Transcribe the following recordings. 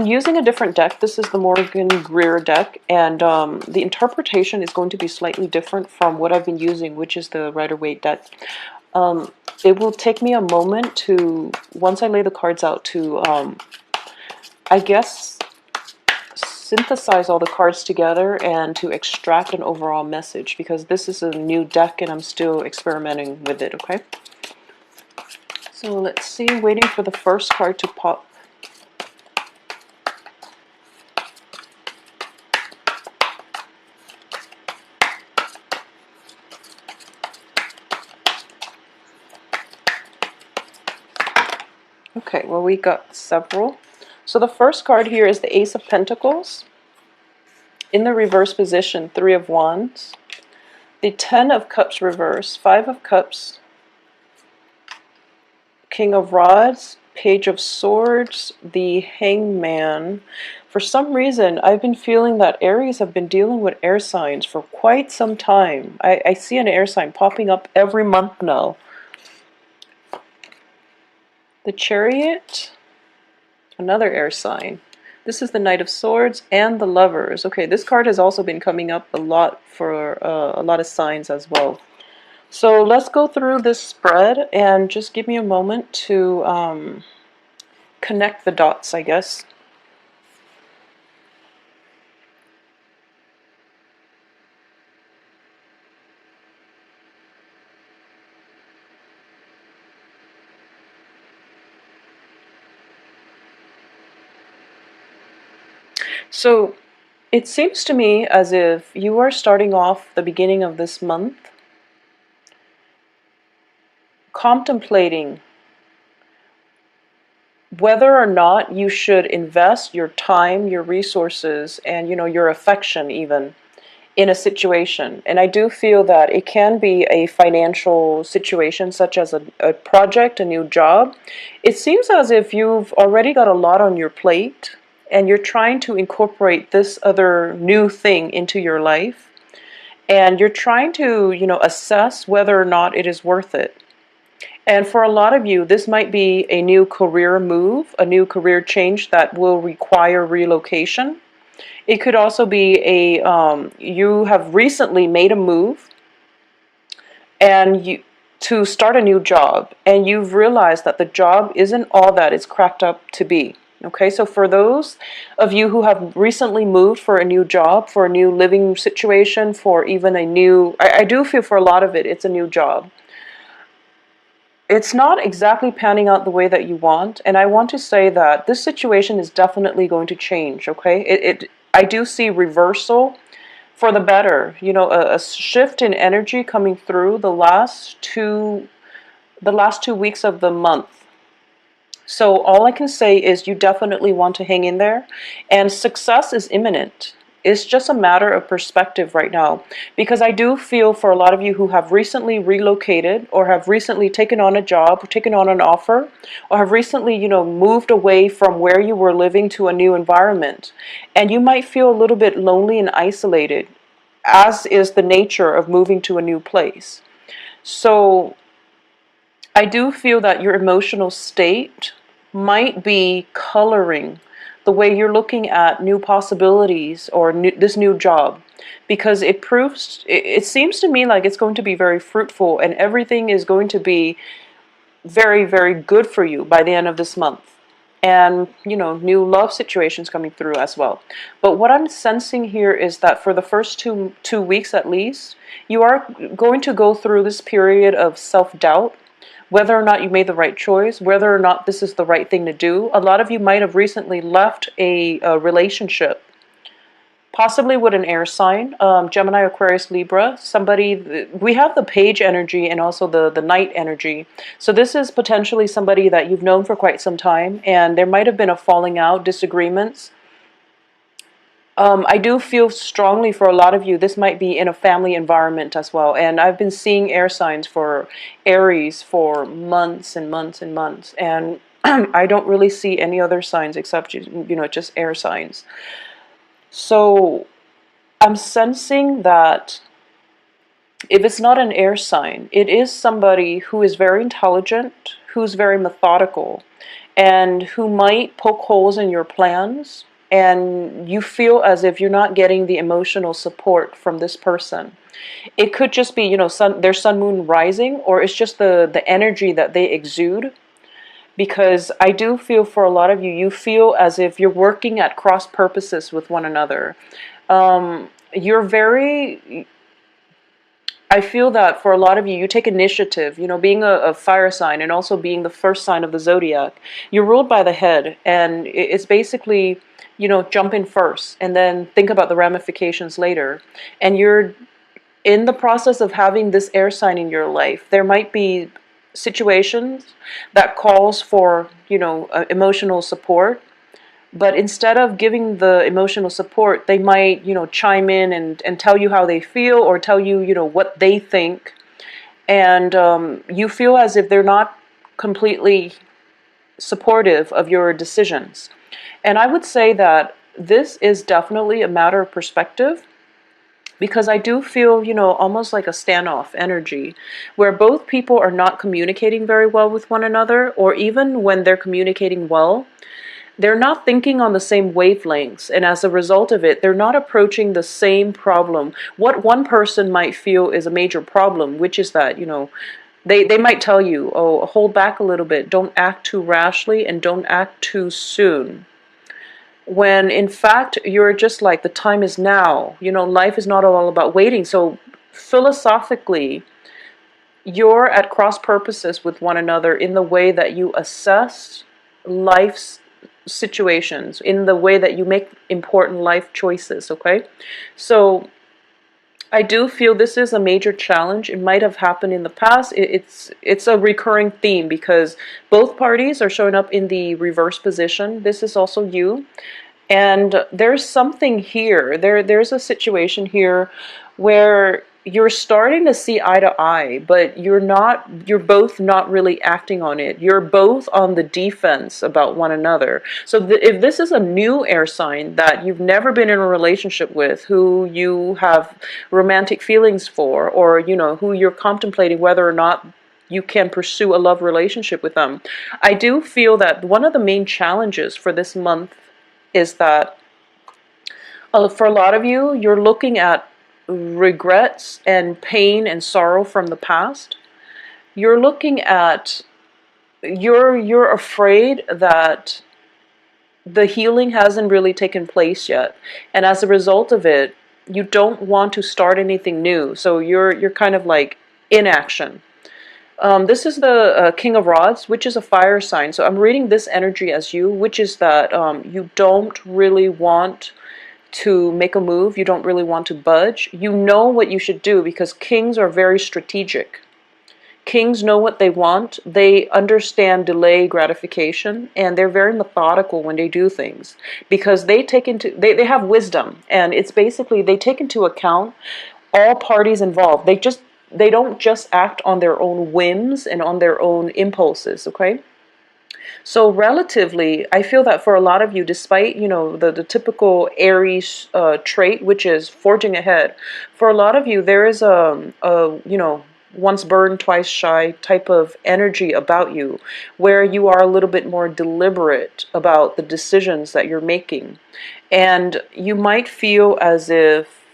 using a different deck. This is the Morgan Greer deck, and the interpretation is going to be slightly different from what I've been using, which is the Rider-Waite deck. It will take me a moment to, once I lay the cards out, to, I guess, synthesize all the cards together and to extract an overall message, because this is a new deck and I'm still experimenting with it, okay? So let's see, waiting for the first card to pop. Okay, well, we got several. So the first card here is the Ace of Pentacles. In the reverse position, 3 of Wands. The 10 of Cups reverse, 5 of Cups, King of Rods, Page of Swords, the Hangman. For some reason, I've been feeling that Aries have been dealing with air signs for quite some time. I see an air sign popping up every month now. The Chariot, another air sign. This is the Knight of Swords and the Lovers. Okay, this card has also been coming up a lot for a lot of signs as well. So let's go through this spread and just give me a moment to connect the dots, I guess. So it seems to me as if you are starting off the beginning of this month contemplating whether or not you should invest your time, your resources, and your affection even in a situation. And I do feel that it can be a financial situation, such as a project, a new job. It seems as if you've already got a lot on your plate and you're trying to incorporate this other new thing into your life, and you're trying to assess whether or not it is worth it. And for a lot of you, this might be a new career move, a new career change that will require relocation. It could also be you have recently made a move and to start a new job, and you've realized that the job isn't all that it's cracked up to be. Okay, so for those of you who have recently moved for a new job, for a new living situation, for even a new, I do feel for a lot of it, it's a new job. It's not exactly panning out the way that you want, and I want to say that this situation is definitely going to change, okay? I do see reversal for the better, a shift in energy coming through the last two weeks of the month. So all I can say is you definitely want to hang in there, and success is imminent. It's just a matter of perspective right now, because I do feel for a lot of you who have recently relocated or have recently taken on a job, or taken on an offer, or have recently, moved away from where you were living to a new environment, and you might feel a little bit lonely and isolated, as is the nature of moving to a new place. So I do feel that your emotional state might be coloring the way you're looking at new possibilities or this new job, because it seems to me like it's going to be very fruitful and everything is going to be very, very good for you by the end of this month. And new love situations coming through as well. But what I'm sensing here is that for the first two weeks at least, you are going to go through this period of self-doubt, whether or not you made the right choice, whether or not this is the right thing to do. A lot of you might have recently left a relationship, possibly with an air sign, Gemini, Aquarius, Libra. We have the page energy and also the knight energy. So this is potentially somebody that you've known for quite some time, and there might have been a falling out, disagreements. I do feel strongly for a lot of you, this might be in a family environment as well. And I've been seeing air signs for Aries for months and months and months. And I don't really see any other signs except, just air signs. So I'm sensing that if it's not an air sign, it is somebody who is very intelligent, who's very methodical, and who might poke holes in your plans, and you feel as if you're not getting the emotional support from this person. It could just be, their sun moon rising, or it's just the energy that they exude. Because I do feel for a lot of you, you feel as if you're working at cross purposes with one another. You're very, I feel that for a lot of you, you take initiative, being a fire sign and also being the first sign of the zodiac. You're ruled by the head, and it's basically, jump in first and then think about the ramifications later. And you're in the process of having this air sign in your life. There might be situations that calls for, emotional support. But instead of giving the emotional support, they might, chime in and tell you how they feel, or tell you, what they think. And you feel as if they're not completely supportive of your decisions. And I would say that this is definitely a matter of perspective, because I do feel, almost like a standoff energy where both people are not communicating very well with one another, or even when they're communicating well, they're not thinking on the same wavelengths, and as a result of it, they're not approaching the same problem. What one person might feel is a major problem, which is that, they might tell you, oh, hold back a little bit, don't act too rashly, and don't act too soon. When in fact, you're just like, the time is now. Life is not all about waiting. So philosophically, you're at cross purposes with one another in the way that you assess life's situations, in the way that you make important life choices, okay? So I do feel this is a major challenge. It might have happened in the past. It's a recurring theme because both parties are showing up in the reverse position. This is also you. And there's something here. There's a situation here where you're starting to see eye to eye, but you're both not really acting on it. You're both on the defense about one another. So if this is a new air sign that you've never been in a relationship with, who you have romantic feelings for, or who you're contemplating whether or not you can pursue a love relationship with them, I do feel that one of the main challenges for this month is that for a lot of you, you're looking at regrets and pain and sorrow from the past. You're looking at, you're afraid that the healing hasn't really taken place yet, and as a result of it, you don't want to start anything new. So you're kind of like inaction. This is the King of Rods, which is a fire sign. So I'm reading this energy as you, which is that you don't really want to make a move. You don't really want to budge. You know what you should do, because kings are very strategic. Kings know what they want. They understand delay gratification, and they're very methodical when they do things, because they have wisdom, and it's basically they take into account all parties involved. They don't just act on their own whims and on their own impulses, okay? So relatively, I feel that for a lot of you, despite, the typical Aries trait, which is forging ahead, for a lot of you, there is once burned, twice shy type of energy about you, where you are a little bit more deliberate about the decisions that you're making. And you might feel as if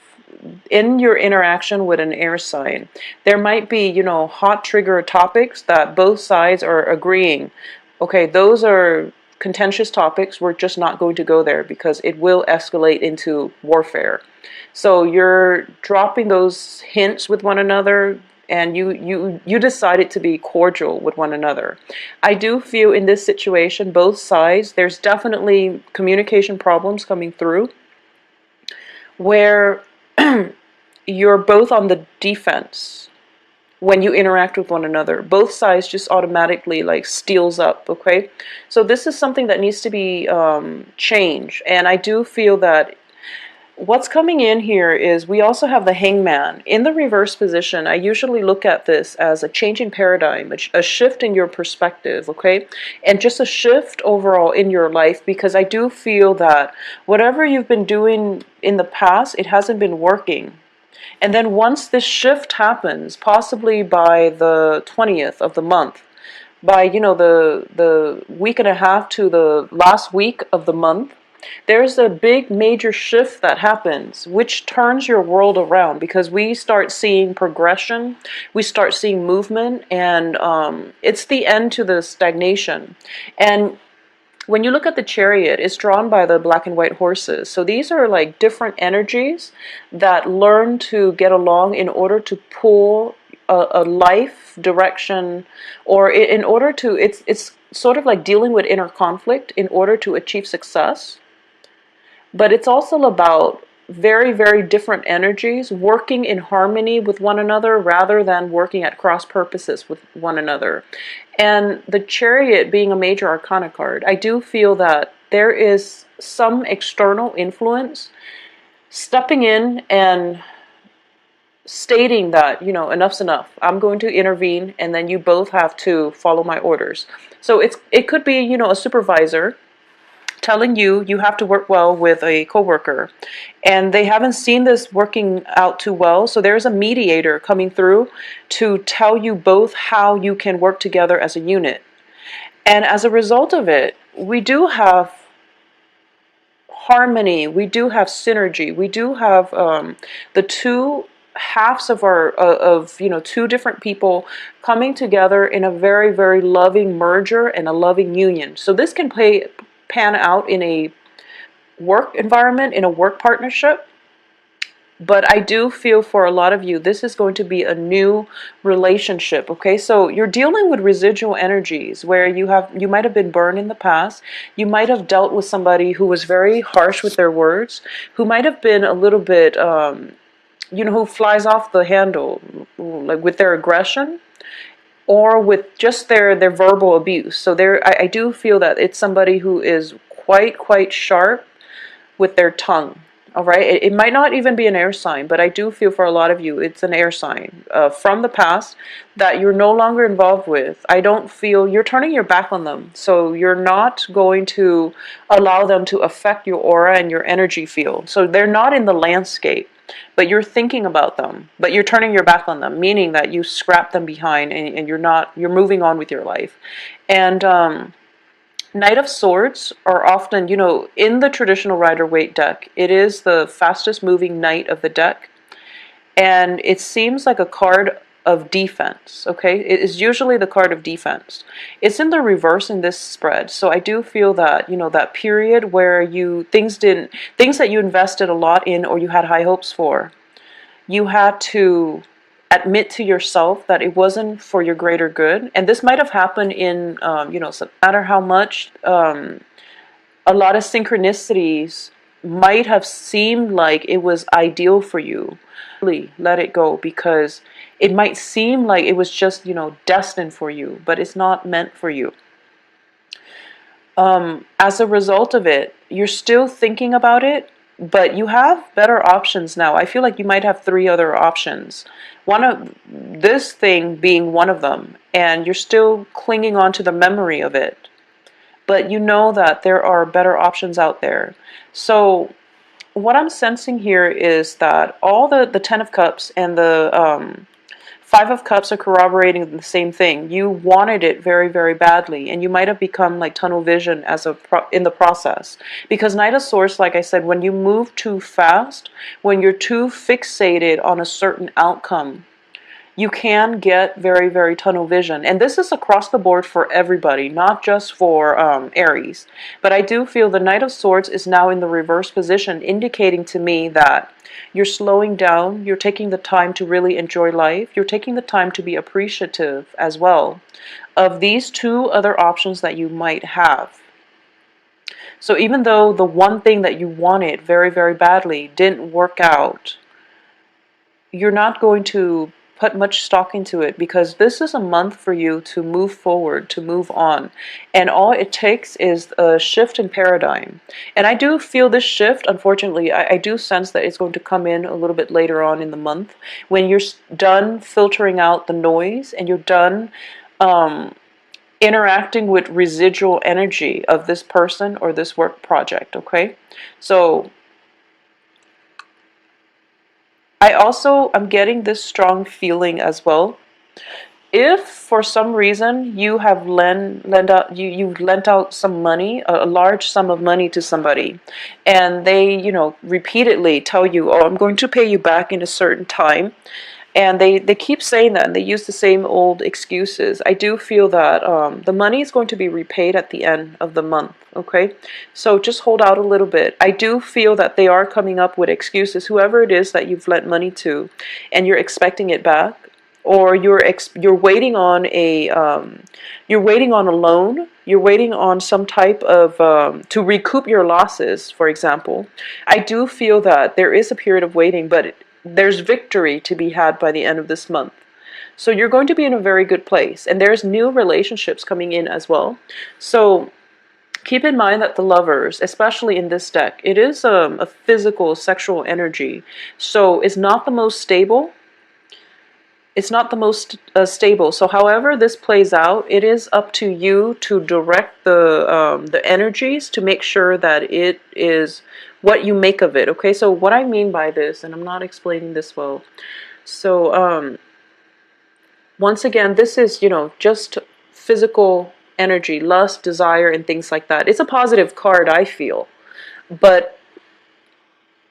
in your interaction with an air sign, there might be, hot trigger topics that both sides are agreeing. Okay, those are contentious topics. We're just not going to go there because it will escalate into warfare. So you're dropping those hints with one another, and you decided to be cordial with one another. I do feel in this situation, both sides, there's definitely communication problems coming through, where you're both on the defense when you interact with one another. Both sides just automatically like steals up, okay? So this is something that needs to be changed. And I do feel that what's coming in here is we also have the Hangman. In the reverse position, I usually look at this as a change in paradigm, a shift in your perspective, okay? And just a shift overall in your life, because I do feel that whatever you've been doing in the past, it hasn't been working. And then once this shift happens, possibly by the 20th of the month, by, you know, the week and a half to the last week of the month, there's a big major shift that happens, which turns your world around, because we start seeing progression, we start seeing movement, and it's the end to the stagnation. And when you look at the chariot, it's drawn by the black and white horses. So these are like different energies that learn to get along in order to pull a life direction, or in order to, it's sort of like dealing with inner conflict in order to achieve success. But it's also about very, very different energies working in harmony with one another rather than working at cross purposes with one another. And the chariot being a major arcana card, I do feel that there is some external influence stepping in and stating that, you know, enough's enough. I'm going to intervene, and then you both have to follow my orders. So it could be, you know, a supervisor telling you you have to work well with a coworker, and they haven't seen this working out too well, so there's a mediator coming through to tell you both how you can work together as a unit. And as a result of it, we do have harmony, we do have synergy, we do have the two halves of our of, you know, two different people coming together in a very, very loving merger and a loving union. So this can pan out in a work environment, in a work partnership. But I do feel for a lot of you, this is going to be a new relationship, okay? So you're dealing with residual energies where you might have been burned in the past. You might have dealt with somebody who was very harsh with their words, who might have been a little bit, you know, who flies off the handle, like with their aggression, or with just their verbal abuse. So I do feel that it's somebody who is quite sharp with their tongue. All right, it might not even be an air sign, but I do feel for a lot of you it's an air sign from the past that you're no longer involved with. I don't feel you're turning your back on them, so you're not going to allow them to affect your aura and your energy field. So they're not in the landscape, but you're thinking about them, but you're turning your back on them, meaning that you scrap them behind, and you're moving on with your life. And Knight of Swords are often, you know, in the traditional Rider-Waite deck, it is the fastest moving knight of the deck. And it seems like a card of defense, okay? It is usually the card of defense. It's in the reverse in this spread. So I do feel that, you know, that period where things that you invested a lot in or you had high hopes for, you had to admit to yourself that it wasn't for your greater good. And this might have happened in, you know, so no matter how much, a lot of synchronicities might have seemed like it was ideal for you. Really let it go, because it might seem like it was just, you know, destined for you, but it's not meant for you. As a result of it, you're still thinking about it, but you have better options now. I feel like you might have 3 other options. One of this thing being one of them, and you're still clinging on to the memory of it. But you know that there are better options out there. So what I'm sensing here is that all the Ten of Cups and the Five of Cups are corroborating the same thing. You wanted it very, very badly, and you might have become like tunnel vision in the process. Because Knight of Swords, like I said, when you move too fast, when you're too fixated on a certain outcome, you can get very, very tunnel vision. And this is across the board for everybody, not just for Aries. But I do feel the Knight of Swords is now in the reverse position, indicating to me that you're slowing down, you're taking the time to really enjoy life, you're taking the time to be appreciative as well of these 2 other options that you might have. So even though the one thing that you wanted very, very badly didn't work out, you're not going to put much stock into it, because this is a month for you to move forward, to move on. And all it takes is a shift in paradigm. And I do feel this shift, unfortunately, I do sense that it's going to come in a little bit later on in the month, when you're done filtering out the noise and you're done interacting with residual energy of this person or this work project, okay? So I'm getting this strong feeling as well If for some reason you have you've lent out some money, a large sum of money to somebody, and they, repeatedly tell you, oh, I'm going to pay you back in a certain time, and they keep saying that, and they use the same old excuses, I do feel that the money is going to be repaid at the end of the month, okay? So just hold out a little bit. I do feel that they are coming up with excuses, whoever it is that you've lent money to, and you're expecting it back, or you're waiting on a loan, you're waiting on some type of to recoup your losses, for example. I do feel that there is a period of waiting, but there's victory to be had by the end of this month. So you're going to be in a very good place, and there's new relationships coming in as well. So keep in mind that the Lovers, especially in this deck, it is a physical sexual energy, so it's not the most stable. It's not the most stable. So however this plays out, it is up to you to direct the energies to make sure that it is what you make of it. Okay, so what I mean by this, and I'm not explaining this well. So once again, this is, just physical energy, lust, desire, and things like that. It's a positive card, I feel, but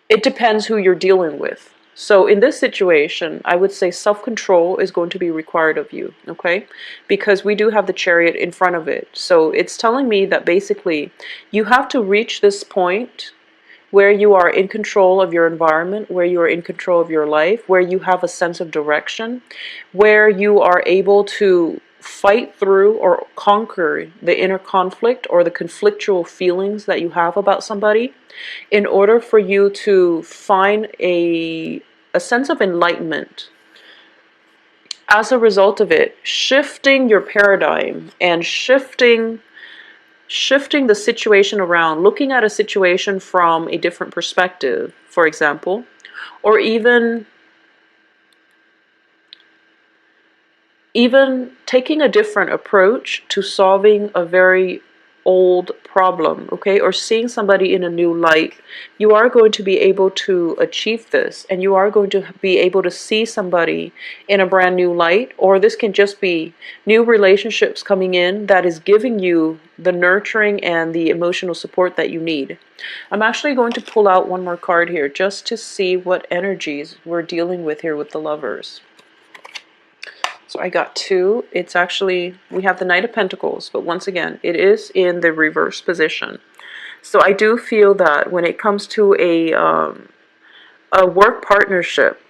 it depends who you're dealing with. So in this situation, I would say self-control is going to be required of you, okay? Because we do have the Chariot in front of it. So it's telling me that basically you have to reach this point where you are in control of your environment, where you are in control of your life, where you have a sense of direction, where you are able to fight through or conquer the inner conflict or the conflictual feelings that you have about somebody, in order for you to find a sense of enlightenment. As a result of it, shifting your paradigm and shifting the situation around, looking at a situation from a different perspective, for example, or even taking a different approach to solving a very old problem, okay, or seeing somebody in a new light. You are going to be able to achieve this, and you are going to be able to see somebody in a brand new light, or this can just be new relationships coming in that is giving you the nurturing and the emotional support that you need. I'm actually going to pull out one more card here just to see what energies we're dealing with here with the Lovers. So I got two. It's actually, we have the Knight of Pentacles, but once again, it is in the reverse position. So I do feel that when it comes to a work partnership,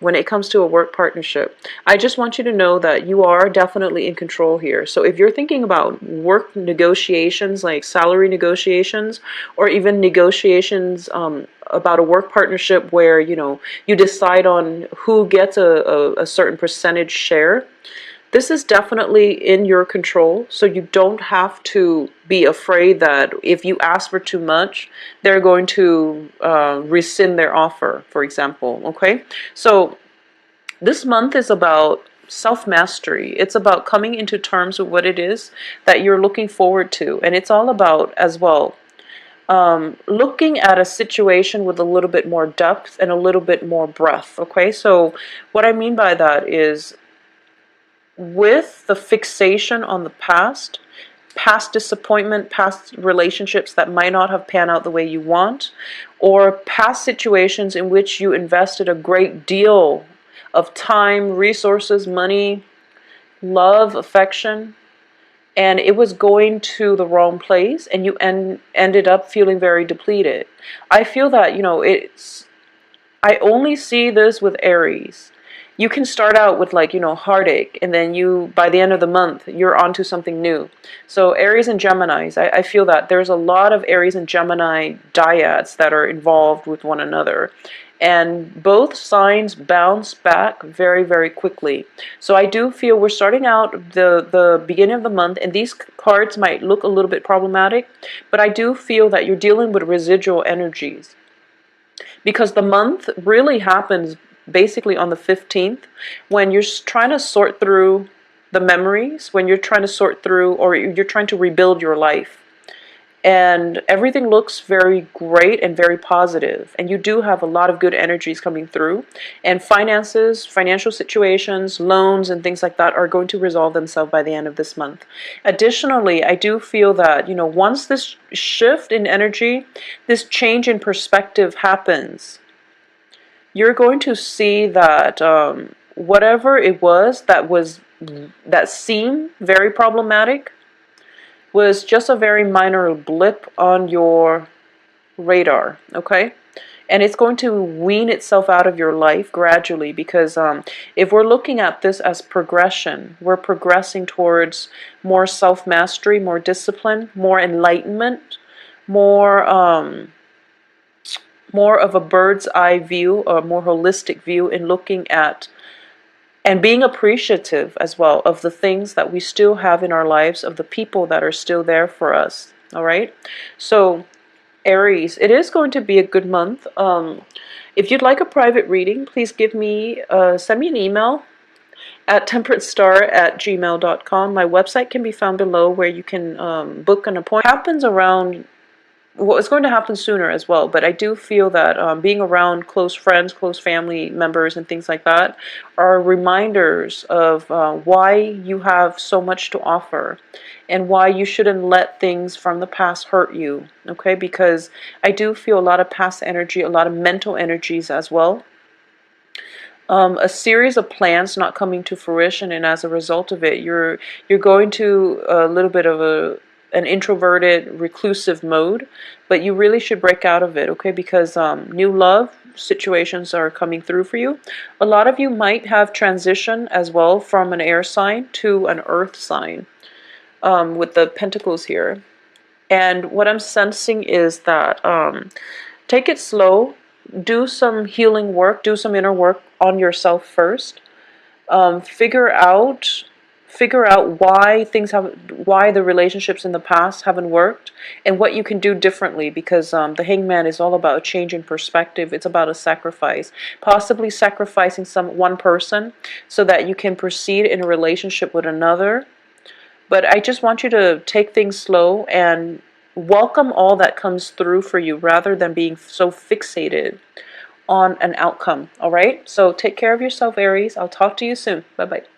I just want you to know that you are definitely in control here. So if you're thinking about work negotiations, like salary negotiations, or even negotiations about a work partnership where, you decide on who gets a certain percentage share, this is definitely in your control, so you don't have to be afraid that if you ask for too much, they're going to rescind their offer, for example, okay? So this month is about self-mastery. It's about coming into terms with what it is that you're looking forward to, and it's all about, as well, looking at a situation with a little bit more depth and a little bit more breadth, okay? So what I mean by that is, with the fixation on the past disappointment, past relationships that might not have panned out the way you want, or past situations in which you invested a great deal of time, resources, money, love, affection, and it was going to the wrong place, and you ended up feeling very depleted. I feel that, I only see this with Aries. You can start out with, like, heartache, and then by the end of the month, you're onto something new. So Aries and Geminis, I feel that there's a lot of Aries and Gemini dyads that are involved with one another. And both signs bounce back very, very quickly. So I do feel we're starting out the beginning of the month, and these cards might look a little bit problematic, but I do feel that you're dealing with residual energies. Because the month really happens basically on the 15th, when you're trying to sort through the memories, when you're trying to sort through, or you're trying to rebuild your life. and everything looks very great and very positive, and you do have a lot of good energies coming through, and finances, financial situations, loans and things like that are going to resolve themselves by the end of this month. Additionally, I do feel that, you know, once this shift in energy, this change in perspective happens, you're going to see that whatever it was that seemed very problematic was just a very minor blip on your radar, okay? And it's going to wean itself out of your life gradually, because if we're looking at this as progression, we're progressing towards more self-mastery, more discipline, more enlightenment, more more of a bird's eye view, or more holistic view in looking at and being appreciative as well of the things that we still have in our lives, of the people that are still there for us. All right. So Aries, it is going to be a good month. If you'd like a private reading, please send me an email at temperatestar@gmail.com. My website can be found below, where you can book an appointment. It happens around, well, it's going to happen sooner as well, but I do feel that being around close friends, close family members, and things like that are reminders of why you have so much to offer, and why you shouldn't let things from the past hurt you, okay? Because I do feel a lot of past energy, a lot of mental energies as well. A series of plans not coming to fruition, and as a result of it, you're going to a little bit of an introverted, reclusive mode, but you really should break out of it, okay? Because new love situations are coming through for you. A lot of you might have transition as well from an air sign to an earth sign, with the pentacles here. And what I'm sensing is that take it slow, do some healing work, do some inner work on yourself first. Figure out why the relationships in the past haven't worked, and what you can do differently, because the Hangman is all about a change in perspective. It's about a sacrifice, possibly sacrificing one person so that you can proceed in a relationship with another. But I just want you to take things slow and welcome all that comes through for you, rather than being so fixated on an outcome. All right, so take care of yourself, Aries. I'll talk to you soon. Bye bye.